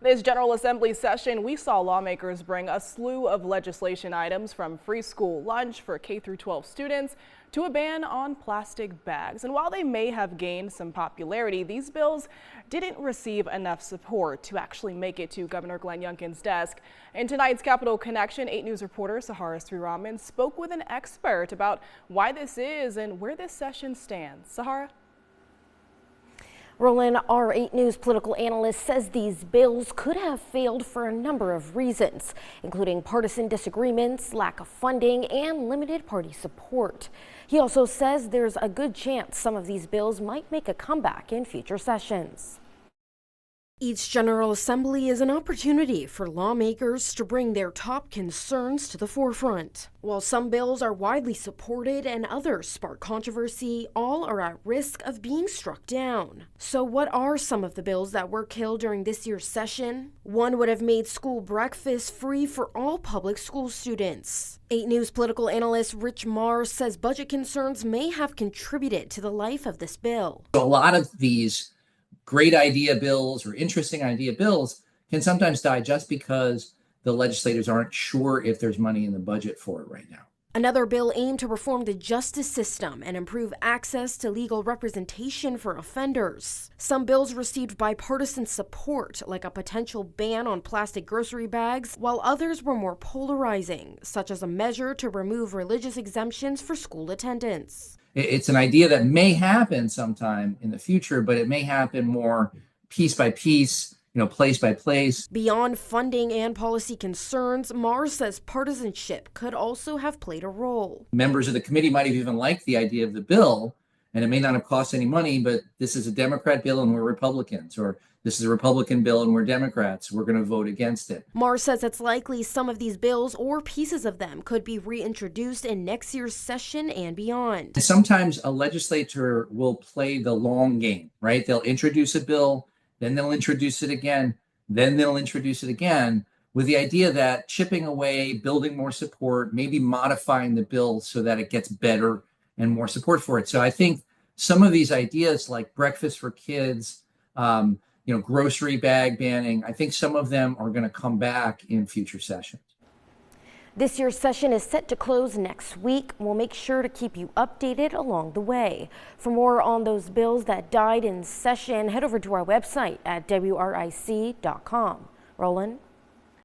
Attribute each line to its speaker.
Speaker 1: This General Assembly session, we saw lawmakers bring a slew of legislation items from free school lunch for K-12 students to a ban on plastic bags. And while they may have gained some popularity, these bills didn't receive enough support to actually make it to Governor Glenn Youngkin's desk. In tonight's Capitol Connection, 8 News reporter Sahara Sriraman spoke with an expert about why this is and where this session stands. Sahara?
Speaker 2: Roland, our 8 News political analyst says these bills could have failed for a number of reasons, including partisan disagreements, lack of funding, and limited party support. He also says there's a good chance some of these bills might make a comeback in future sessions. Each General Assembly is an opportunity for lawmakers to bring their top concerns to the forefront. While some bills are widely supported and others spark controversy, all are at risk of being struck down. So what are some of the bills that were killed during this year's session? One would have made school breakfast free for all public school students. 8 News political analyst Rich Marr says budget concerns may have contributed to the life of this bill.
Speaker 3: A lot of these great idea bills or interesting idea bills can sometimes die just because the legislators aren't sure if there's money in the budget for it right now.
Speaker 2: Another bill aimed to reform the justice system and improve access to legal representation for offenders. Some bills received bipartisan support, like a potential ban on plastic grocery bags, while others were more polarizing, such as a measure to remove religious exemptions for school attendance.
Speaker 3: It's an idea that may happen sometime in the future, but it may happen more piece by piece, place by place.
Speaker 2: Beyond funding and policy concerns, Marr says partisanship could also have played a role.
Speaker 3: Members of the committee might have even liked the idea of the bill, and it may not have cost any money, but this is a Democrat bill and we're Republicans, or this is a Republican bill and we're Democrats. We're going to vote against it.
Speaker 2: Marr says it's likely some of these bills or pieces of them could be reintroduced in next year's session and beyond.
Speaker 3: Sometimes a legislature will play the long game, right? They'll introduce a bill, then they'll introduce it again, then they'll introduce it again, with the idea that chipping away, building more support, maybe modifying the bill so that it gets better and more support for it. So I think some of these ideas like breakfast for kids, grocery bag banning, I think some of them are going to come back in future sessions.
Speaker 2: This year's session is set to close next week. We'll make sure to keep you updated along the way. For more on those bills that died in session, head over to our website at WRIC.com. Roland?